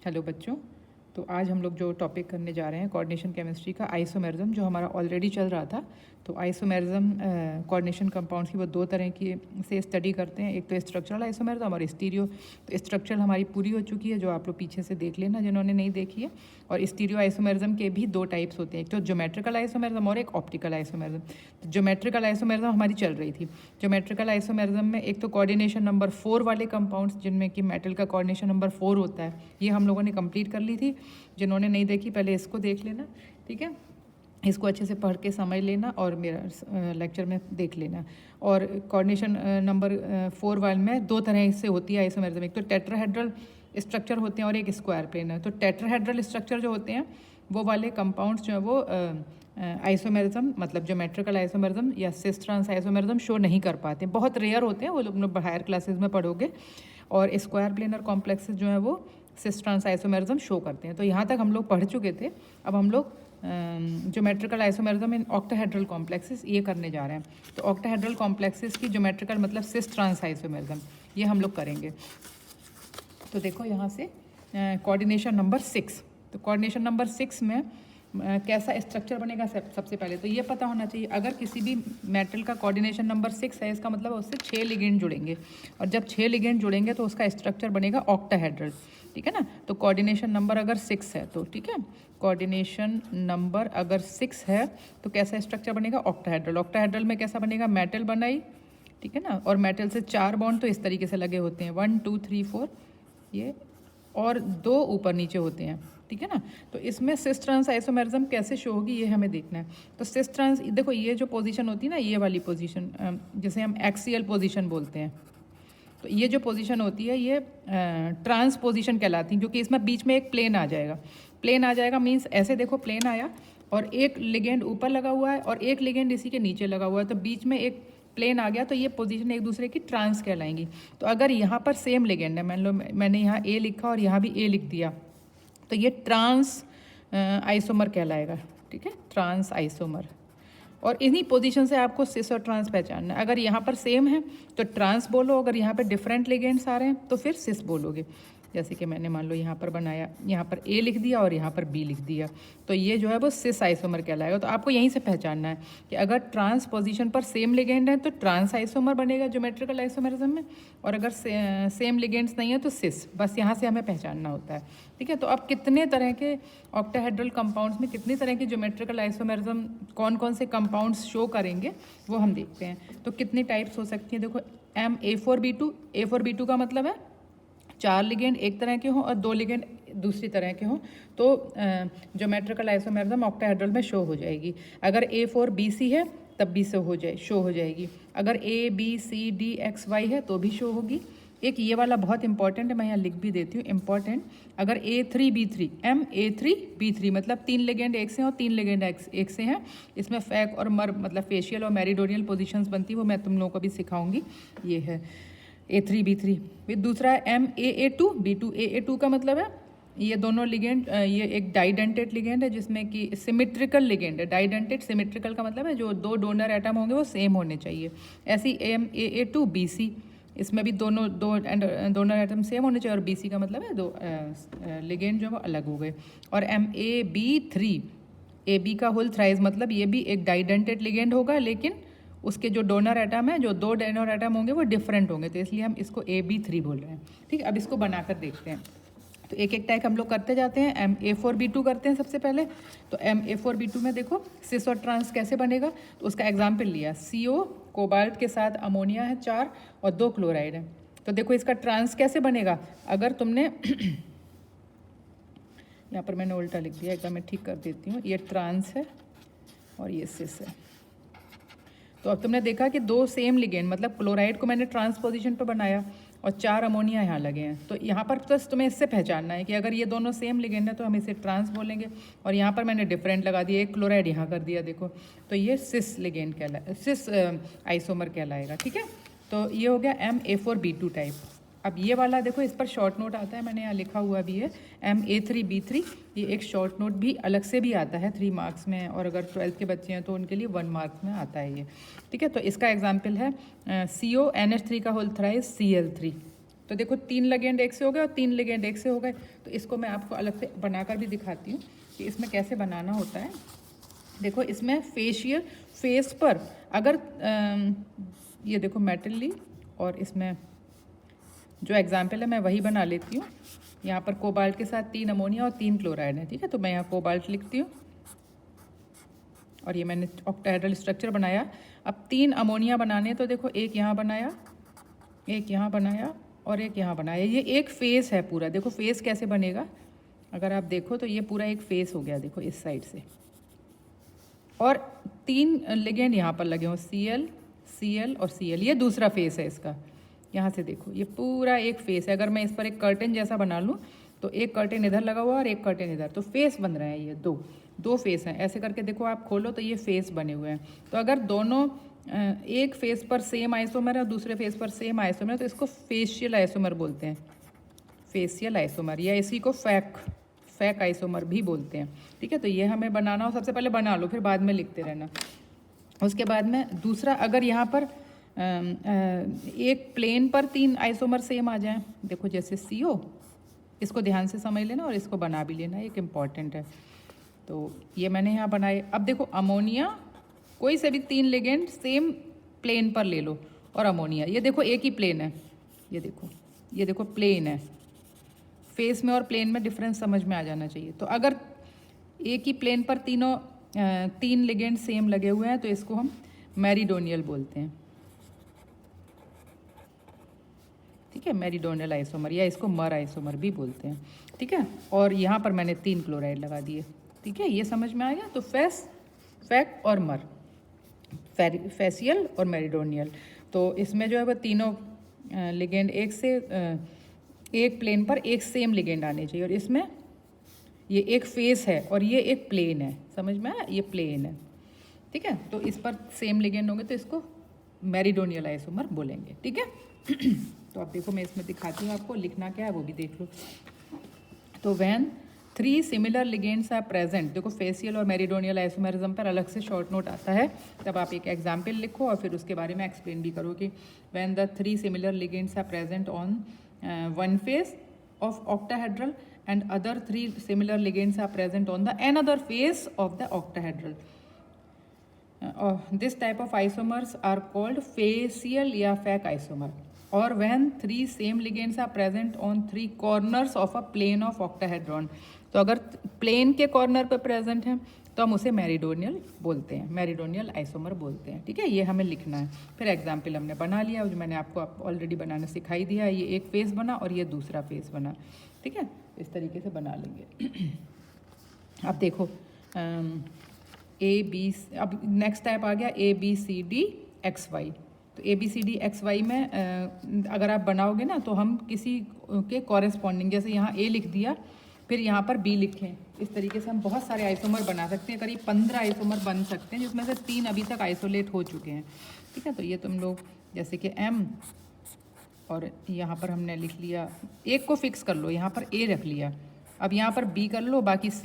Hello बच्चों। तो आज हम लोग जो टॉपिक करने जा रहे हैं कोऑर्डिनेशन केमिस्ट्री का आइसोमेरिज्म, जो हमारा ऑलरेडी चल रहा था। तो आइसोमेरिज्म कोऑर्डिनेशन कंपाउंड्स की वो दो तरह की से स्टडी करते हैं, एक तो स्ट्रक्चरल आइसोमेरिज्म और स्टीरियो। तो स्ट्रक्चरल हमारी पूरी हो चुकी है, जो आप लोग पीछे से देख लेना जिन्होंने नहीं देखी है। और स्टीरियो आइसोमेरिज्म के भी दो टाइप्स होते हैं, एक तो ज्योमेट्रिकल आइसोमेरिज्म और एक ऑप्टिकल आइसोमेरिज्म। तो ज्योमेट्रिकल आइसोमेरिज्म हमारी चल रही थी। ज्योमेट्रिकल आइसोमेरिज्म में एक तो कोऑर्डिनेशन नंबर 4 वाले कंपाउंड्स, जिनमें कि मेटल का कोऑर्डिनेशन नंबर 4 होता है, ये हम लोगों ने कंप्लीट कर ली थी। जिन्होंने नहीं देखी पहले इसको देख लेना, ठीक है। इसको अच्छे से पढ़ के समझ लेना और मेरा लेक्चर में देख लेना। और कोऑर्डिनेशन नंबर 4 वाले में दो तरह से होती है आइसोमेरिज्म, एक तो टेट्राहेड्रल स्ट्रक्चर होते हैं और एक स्क्वायर प्लेन है। तो टेट्राहेड्रल स्ट्रक्चर जो होते हैं वो वाले कंपाउंड्स जो है वो आइसोमेरिज्म मतलब ज्योमेट्रिकल आइसोमेरिज्म या सिस ट्रांस आइसोमेरिज्म शो नहीं कर पाते, बहुत रेयर होते हैं, वो लोग हायर क्लासेस में पढ़ोगे। और स्क्वायर प्लेनर कॉम्प्लेक्सेस जो है वो सिस ट्रांस आइसोमेरिज्म शो करते हैं। तो यहाँ तक हम लोग पढ़ चुके थे। अब हम लोग geometrical isomerism in octahedral complexes ये करने जा रहे हैं। तो ऑक्टाहेड्रल कॉम्प्लेक्सेस की ज्योमेट्रिकल मतलब सिस ट्रांस आइसोमेरिज्म ये हम लोग करेंगे। तो देखो यहाँ से कोऑर्डिनेशन नंबर 6। तो कोऑर्डिनेशन नंबर 6 में कैसा स्ट्रक्चर बनेगा सबसे पहले तो ये पता होना चाहिए। अगर किसी भी मेटल का कोऑर्डिनेशन नंबर 6 है, इसका मतलब उससे 6 लिगेंड जुड़ेंगे, और जब 6 लिगेंड जुड़ेंगे तो उसका स्ट्रक्चर बनेगा ऑक्टाहेड्रल, ठीक है ना। तो कोऑर्डिनेशन नंबर अगर 6 है तो ठीक है, कोऑर्डिनेशन नंबर अगर 6 है तो कैसा स्ट्रक्चर बनेगा ऑक्टाहेड्रल। ऑक्टाहेड्रल में कैसा बनेगा, मेटल बनाई, ठीक है ना, और मेटल से 4 बॉन्ड तो इस तरीके से लगे होते हैं, 1 2 3 4 ये, और 2 ऊपर नीचे होते हैं, ठीक है ना। तो इसमें सिस ट्रांस आइसोमेरिज्म कैसे शो होगी ये हमें देखना है। तो सिस ट्रांस देखो, ये जो पोजीशन होती है ना, ये वाली पोजीशन जिसे हम एक्सियल पोजीशन बोलते हैं, तो ये जो पोजीशन होती है ये ट्रांस पोजीशन कहलाती है, क्योंकि इसमें बीच में एक प्लेन आ जाएगा। प्लेन आ जाएगा मीन्स ऐसे देखो, प्लेन आया और एक लिगेंड ऊपर लगा हुआ है और एक लिगेंड इसी के नीचे लगा हुआ है, तो बीच में एक प्लेन आ गया, तो ये पोजीशन एक दूसरे की ट्रांस कहलाएंगी। तो अगर यहाँ पर सेम लिगेंड है, मान लो मैंने यहाँ ए लिखा और यहाँ भी ए लिख दिया, तो ये ट्रांस आइसोमर कहलाएगा, ठीक है, ट्रांस आइसोमर। और इन्हीं पोजीशन से आपको सिस और ट्रांस पहचानना है। अगर यहाँ पर सेम है तो ट्रांस बोलो, अगर यहाँ पर डिफरेंट लिगेंड्स आ रहे हैं तो फिर सिस बोलोगे। जैसे कि मैंने मान लो यहाँ पर बनाया, यहाँ पर ए लिख दिया और यहाँ पर बी लिख दिया, तो ये जो है वो सिस आइसोमर कहलाएगा। तो आपको यहीं से पहचानना है कि अगर ट्रांस पोजीशन पर सेम लिगेंड है तो ट्रांस आइसोमर बनेगा ज्योमेट्रिकल आइसोमेरिज्म में, और अगर सेम लिगेंड्स नहीं है तो सिस। बस यहाँ से हमें पहचानना होता है, ठीक है। तो अब कितने तरह के ऑक्टाहेड्रल कंपाउंड्स में कितनी तरह की ज्योमेट्रिकल आइसोमेरिज्म, कौन कौन से कंपाउंड्स शो करेंगे वो हम देखते हैं। तो कितनी टाइप्स हो सकती हैं, देखो A4B2। A4B2 का मतलब है 4 लिगेंड एक तरह के हों और 2 लिगेंड दूसरी तरह के हों, तो ज्योमेट्रिकल आइसोमेरिज्म ऑक्टाहेड्रल में शो हो जाएगी। अगर A4BC है तब भी शो हो जाएगी। अगर ABCDXY है तो भी शो होगी। एक ये वाला बहुत इंपॉर्टेंट है, मैं यहाँ लिख भी देती हूँ, इंपॉर्टेंट। अगर A3B3 MA3B3 मतलब 3 लिगेंड एक से और 3 लिगेंड एक से हैं, इसमें फैक और मर मतलब फेशियल और मेरिडोनियल पोजीशंस बनती है, वो मैं तुम लोगों को भी सिखाऊंगी। ये है A3B3। फिर दूसरा है MAA2B2। AA2 का मतलब है ये दोनों लिगेंड, ये एक डाइडेंटेड लिगेंड है जिसमें कि सिमेट्रिकल लिगेंड है। डाइडेंटेड सिमेट्रिकल का मतलब है जो 2 डोनर एटम होंगे वो सेम होने चाहिए। ऐसी MAA2BC, इसमें भी डोनर एटम सेम होने चाहिए, और BC का मतलब है 2 लिगेंड जो है वो अलग हो गए। और MAB3, AB का होल थ्राइस मतलब ये भी एक डाइडेंटेड लिगेंड होगा, लेकिन उसके जो डोनर एटम है, जो 2 डोनर एटम होंगे वो डिफरेंट होंगे, तो इसलिए हम इसको AB3 बोल रहे हैं, ठीक है। अब इसको बनाकर देखते हैं। तो एक एक टाइप हम लोग करते जाते हैं। MA4B2 करते हैं सबसे पहले। तो MA4B2 में देखो सिस और ट्रांस कैसे बनेगा, तो उसका एग्जाम्पल लिया, CO कोबाल्ट के साथ अमोनिया है 4 और 2 क्लोराइड है। तो देखो इसका ट्रांस कैसे बनेगा, अगर तुमने यहाँ पर मैंने उल्टा लिख दिया, एक बार मैं ठीक कर देती हूँ, ये ट्रांस है और ये सिस है। तो अब तुमने देखा कि 2 सेम लिगेंड मतलब क्लोराइड को मैंने ट्रांस पोजीशन पर बनाया और 4 अमोनिया यहाँ लगे हैं, तो यहाँ पर बस तुम्हें इससे पहचानना है कि अगर ये दोनों सेम लिगेंड है तो हम इसे ट्रांस बोलेंगे, और यहाँ पर मैंने डिफरेंट लगा दिया, एक क्लोराइड यहाँ कर दिया, देखो तो ये सिस लिगेंड सिस आइसोमर कहलाएगा, ठीक है। तो ये हो गया MA4B2 टाइप। अब ये वाला देखो, इस पर शॉर्ट नोट आता है, मैंने यहाँ लिखा हुआ भी है MA3B3। ये एक शॉर्ट नोट भी अलग से भी आता है 3 मार्क्स में, और अगर 12th के बच्चे हैं तो उनके लिए 1 मार्क्स में आता है ये, ठीक है। तो इसका एग्जाम्पल है CONH3 का होल थ्राइस Cl3। तो देखो 3 लिगेंड एक से हो गए और 3 लिगेंड एक से हो गए। तो इसको मैं आपको अलग से बनाकर भी दिखाती हूँ कि इसमें कैसे बनाना होता है। देखो इसमें फेस पर अगर ये देखो मेटल ली, और इसमें जो एग्जाम्पल है मैं वही बना लेती हूँ। यहाँ पर कोबाल्ट के साथ 3 अमोनिया और 3 क्लोराइड है, ठीक है। तो मैं यहाँ कोबाल्ट लिखती हूँ और ये मैंने ऑक्टाहेड्रल स्ट्रक्चर बनाया। अब 3 अमोनिया बनाने, तो देखो एक यहाँ बनाया, एक यहाँ बनाया और एक यहाँ बनाया। ये एक फेस है पूरा। देखो फेस कैसे बनेगा, अगर आप देखो तो ये पूरा एक फेस हो गया, देखो इस साइड से। और 3 लिगेंड यहाँ पर लगे हों, Cl और Cl, ये दूसरा फेस है इसका। यहाँ से देखो ये पूरा एक फेस है। अगर मैं इस पर एक कर्टेन जैसा बना लूँ तो एक कर्टेन इधर लगा हुआ और एक कर्टेन इधर, तो फेस बन रहे हैं। ये दो फेस हैं। ऐसे करके देखो आप खोलो तो ये फेस बने हुए हैं। तो अगर दोनों एक फेस पर सेम आइसोमर है और दूसरे फेस पर सेम आइसोमर है तो इसको फेशियल आइसोमर बोलते हैं, फेशियल आइसोमर, या इसी को फैक आइसोमर भी बोलते हैं, ठीक है। तो ये हमें बनाना हो, सबसे पहले बना लो, फिर बाद में लिखते रहना। उसके बाद में दूसरा, अगर यहाँ पर एक प्लेन पर 3 आइसोमर सेम आ जाएं, देखो जैसे CO, इसको ध्यान से समझ लेना और इसको बना भी लेना, एक इम्पॉर्टेंट है। तो ये मैंने यहाँ बनाए। अब देखो अमोनिया, कोई से भी 3 लिगेंड सेम प्लेन पर ले लो और अमोनिया, ये देखो एक ही प्लेन है, ये देखो प्लेन है। फेस में और प्लेन में डिफरेंस समझ में आ जाना चाहिए। तो अगर एक ही प्लेन पर 3 लिगेंड सेम लगे हुए हैं तो इसको हम मेरिडोनियल बोलते हैं, ठीक है, मेरिडोनियल आइसोमर, या इसको मर आइसोमर भी बोलते हैं, ठीक है। और यहाँ पर मैंने 3 क्लोराइड लगा दिए, ठीक है। ये समझ में आ गया। तो फैक और मर, फेशियल और मेरिडोनियल। तो इसमें जो है वो तीनों लिगेंड एक प्लेन पर एक सेम लिगेंड आने चाहिए। और इसमें ये एक फेस है और ये एक प्लेन है, समझ में आया, ये प्लेन है, ठीक है। तो इस पर सेम लिगेंड होंगे तो इसको मेरिडोनियल आइसोमर बोलेंगे, ठीक है। तो अब देखो मैं इसमें दिखाती हूँ आपको, लिखना क्या है वो भी देख लो। तो when 3 similar ligands are present, देखो फेशियल और मेरिडोनियल आइसोमेरिज्म पर अलग से शॉर्ट नोट आता है, तब आप एक एग्जाम्पल लिखो और फिर उसके बारे में एक्सप्लेन भी करो कि when the 3 similar ligands are present on one face of octahedral and other 3 similar ligands are present on the another face of the octahedral. This type of isomers are called facial या fake isomer. Or when 3 same ligands are present on 3 corners of a plane of octahedron. तो अगर plane के corner पर present है तो हम उसे meridional बोलते हैं, मेरिडोनियल आइसोमर बोलते हैं, ठीक है। ये हमें लिखना है। फिर एग्जाम्पल हमने बना लिया, जो मैंने आपको ऑलरेडी बनाना सिखाई दिया। ये एक फेस बना और ये दूसरा फेस बना, ठीक है। इस तरीके से बना लेंगे। अब देखो अब नेक्स्ट टाइप आ गया ABCDXY। तो ABCDXY में अगर आप बनाओगे ना तो हम किसी के कॉरेस्पॉन्डिंग, जैसे यहाँ A लिख दिया, फिर यहाँ पर B लिखें, इस तरीके से हम बहुत सारे आइसोमर बना सकते हैं। करीब 15 आइसोमर बन सकते हैं, जिसमें से 3 अभी तक आइसोलेट हो चुके हैं, ठीक है। तो ये तुम लोग जैसे कि M, और यहाँ पर हमने लिख लिया, एक को फिक्स कर लो, यहाँ पर A रख लिया। अब यहाँ पर B कर लो, बाकी C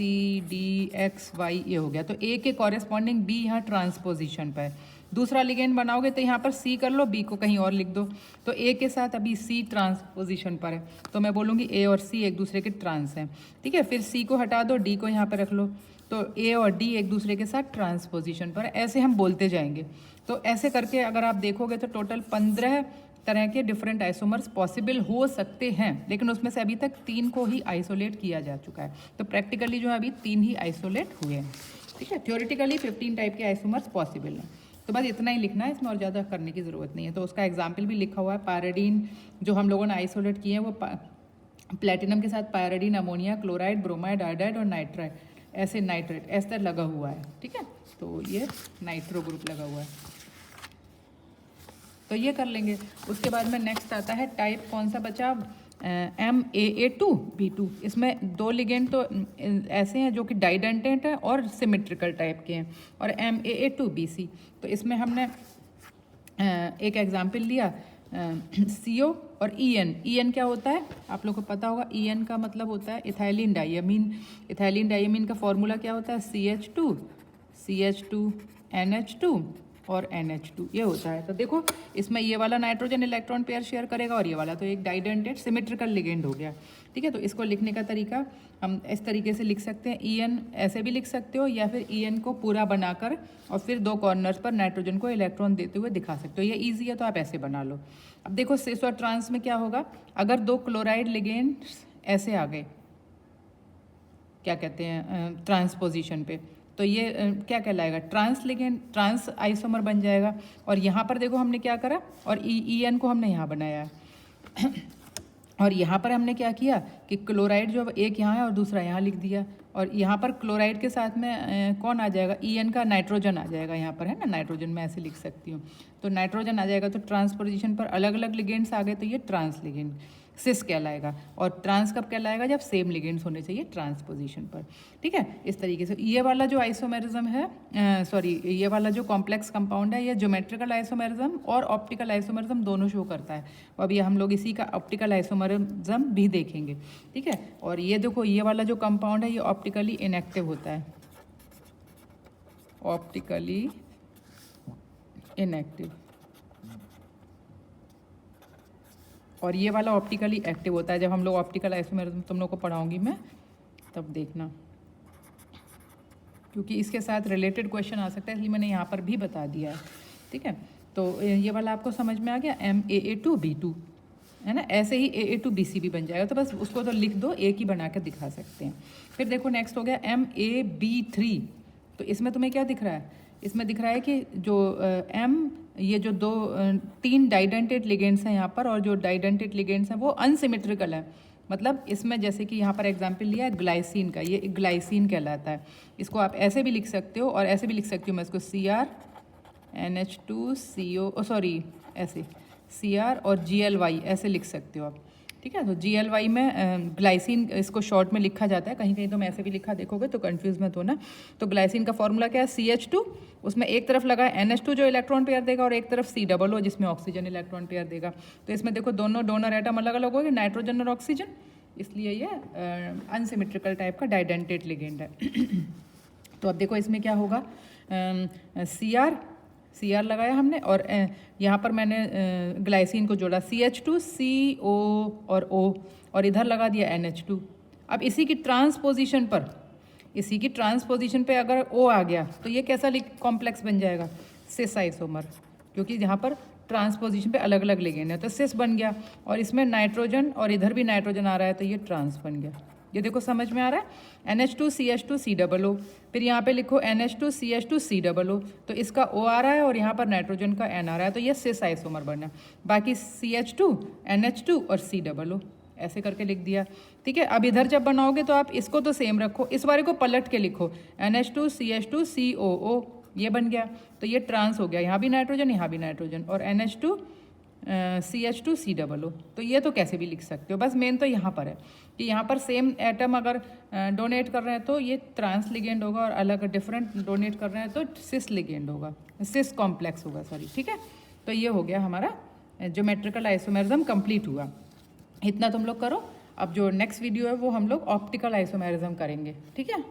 D X Y ये हो गया। तो A के कॉरेस्पॉन्डिंग B यहाँ ट्रांसपोजिशन पर है। दूसरा लिगेंड बनाओगे तो यहाँ पर C कर लो, B को कहीं और लिख दो। तो A के साथ अभी C ट्रांसपोजिशन पर है, तो मैं बोलूँगी A और C एक दूसरे के ट्रांस हैं, ठीक है। फिर C को हटा दो, D को यहाँ पर रख लो, तो A और D एक दूसरे के साथ ट्रांसपोजिशन पर है। ऐसे हम बोलते जाएंगे। तो ऐसे करके अगर आप देखोगे तो टोटल 15 तरह के डिफरेंट आइसोमर्स पॉसिबल हो सकते हैं, लेकिन उसमें से अभी तक 3 को ही आइसोलेट किया जा चुका है। तो प्रैक्टिकली जो है अभी 3 ही आइसोलेट हुए हैं, ठीक है। थ्योरेटिकली 15 टाइप के आइसोमर्स पॉसिबल हैं। तो बस इतना ही लिखना है, इसमें और ज़्यादा करने की ज़रूरत नहीं है। तो उसका एग्जाम्पल भी लिखा हुआ है। पायरिडीन जो हम लोगों ने आइसोलेट किए हैं वो प्लेटिनम के साथ pyridine, ammonia, chloride, bromide, iodide और नाइट्राइड, ऐसे नाइट्रेट ऐसा लगा हुआ है, ठीक है। तो ये नाइट्रो ग्रुप लगा हुआ है, तो ये कर लेंगे। उसके बाद में नेक्स्ट आता है टाइप, कौन सा बचा, MAA2B2। इसमें 2 लिगेंड तो ऐसे हैं जो कि डाइडेंटेंट हैं और सिमेट्रिकल टाइप के हैं, और MAA2BC। तो इसमें हमने एक एग्जाम्पल लिया CO और EN क्या होता है आप लोग को पता होगा। EN का मतलब होता है इथाइलिन डाइमीन। इथाइलिन डाइमीन का फॉर्मूला क्या होता है, CH2NH2 और NH2 ये होता है। तो देखो इसमें ये वाला नाइट्रोजन इलेक्ट्रॉन पेयर शेयर करेगा और ये वाला, तो एक डाइडेंटेड सिमेट्रिकल लिगेंड हो गया। ठीक है, तो इसको लिखने का तरीका हम इस तरीके से लिख सकते हैं, EN ऐसे भी लिख सकते हो या फिर EN को पूरा बनाकर और फिर 2 कॉर्नर्स पर नाइट्रोजन को इलेक्ट्रॉन देते हुए दिखा सकते हो। ये ईजी है तो आप ऐसे बना लो। अब देखो सिस और ट्रांस में क्या होगा, अगर 2 क्लोराइड लिगेंड्स ऐसे आ गए, क्या कहते हैं, ट्रांस पोजीशन पे, तो ये क्या कहलाएगा, ट्रांस लिगेंड, ट्रांस आइसोमर बन जाएगा। और यहाँ पर देखो हमने क्या करा, और EN को हमने यहाँ बनाया है और यहाँ पर हमने क्या किया कि क्लोराइड जो एक यहाँ है और दूसरा यहाँ लिख दिया, और यहाँ पर क्लोराइड के साथ में कौन आ जाएगा, EN का नाइट्रोजन आ जाएगा यहाँ पर, है ना, नाइट्रोजन मैं ऐसे लिख सकती हूँ। तो नाइट्रोजन आ जाएगा, तो ट्रांस पोजीशन पर अलग अलग लिगेंड्स आ गए, तो ये ट्रांस लिगेंड सिस कहलाएगा। और ट्रांस कब कहलाएगा, जब सेम लिगेंड्स होने चाहिए ट्रांस पोजीशन पर। ठीक है, इस तरीके से ये वाला जो आइसोमेरिज्म है, ये वाला जो कॉम्प्लेक्स कंपाउंड है, ये ज्योमेट्रिकल आइसोमेरिज्म और ऑप्टिकल आइसोमेरिज्म दोनों शो करता है। और अभी हम लोग इसी का ऑप्टिकल आइसोमेरिज्म भी देखेंगे। ठीक है, और ये देखो ये वाला जो कंपाउंड है ये ऑप्टिकली इनएक्टिव होता है, ऑप्टिकली इनएक्टिव, और ये वाला ऑप्टिकली एक्टिव होता है। जब हम लोग ऑप्टिकल आइसोमेरिज्म तुम लोग को पढ़ाऊंगी मैं, तब देखना, क्योंकि इसके साथ रिलेटेड क्वेश्चन आ सकता है, इसलिए मैंने यहाँ पर भी बता दिया है। ठीक है, तो ये वाला आपको समझ में आ गया, MAA2B2 है ना, ऐसे ही AA2BC भी बन जाएगा, तो बस उसको तो लिख दो, एक ही बना के दिखा सकते हैं। फिर देखो नेक्स्ट हो गया MAB3, तो इसमें तुम्हें क्या दिख रहा है, इसमें दिख रहा है कि जो ये जो 3 डाइडेंटेड लिगेंड्स हैं यहाँ पर, और जो डाइडेंटेड लिगेंड्स हैं वो अनसिमेट्रिकल है। मतलब इसमें जैसे कि यहाँ पर एग्जाम्पल लिया है ग्लाइसिन का, ये ग्लाइसिन कहलाता है। इसको आप ऐसे भी लिख सकते हो और ऐसे भी लिख सकती हूँ मैं इसको, CrNH2CO, सॉरी ऐसे Cr और GLY ऐसे लिख सकते हो आप। ठीक है, तो GLY में ग्लाइसिन इसको शॉर्ट में लिखा जाता है, कहीं कहीं तो मैं ऐसे भी लिखा, देखोगे तो कंफ्यूज मत होना। तो ग्लाइसिन का फॉर्मूला क्या है, CH2, उसमें एक तरफ लगा है NH2 जो इलेक्ट्रॉन पेयर देगा और एक तरफ COO जिसमें ऑक्सीजन इलेक्ट्रॉन पेयर देगा। तो इसमें देखो दोनों डोनर एटम अलग अलग हो गए, नाइट्रोजन और ऑक्सीजन, इसलिए ये अनसिमेट्रिकल टाइप का डाइडेंटेड लिगेंड है। तो अब देखो इसमें क्या होगा, CR लगाया हमने, और यहाँ पर मैंने ग्लाइसिन को जोड़ा, CH2 CO और O, और इधर लगा दिया NH2। अब इसी की ट्रांसपोजिशन पे अगर O आ गया तो ये कैसा कॉम्प्लेक्स बन जाएगा, सिस आइसोमर, क्योंकि यहाँ पर ट्रांसपोजिशन पे अलग अलग लिगेंड है, तो सिस बन गया। और इसमें नाइट्रोजन और इधर भी नाइट्रोजन आ रहा है, तो ये ट्रांस बन गया। ये देखो समझ में आ रहा है, NH2 CH2 COO, फिर यहाँ पे लिखो NH2 CH2 COO, तो इसका O आ रहा है और यहाँ पर नाइट्रोजन का N आ रहा है, तो ये सिस आइसोमर बना। बाकी CH2 NH2 और COO ऐसे करके लिख दिया। ठीक है, अब इधर जब बनाओगे तो आप इसको तो सेम रखो, इस बारे को पलट के लिखो, NH2 CH2 COO, ये बन गया। तो ये ट्रांस हो गया, यहाँ भी नाइट्रोजन यहाँ भी नाइट्रोजन, और NH2 CH2 COO। तो ये तो कैसे भी लिख सकते हो, बस मेन तो यहाँ पर है कि यहाँ पर सेम एटम अगर डोनेट कर रहे हैं तो ये ट्रांस लिगेंड होगा, और अलग डिफरेंट डोनेट कर रहे हैं तो सिस लिगेंड होगा, सिस कॉम्प्लेक्स होगा, सॉरी। ठीक है, तो ये हो गया हमारा ज्योमेट्रिकल आइसोमेरिज्म कंप्लीट हुआ। इतना तुम लोग करो। अब जो नेक्स्ट वीडियो है वो हम लोग ऑप्टिकल आइसोमेरिज्म करेंगे। ठीक है।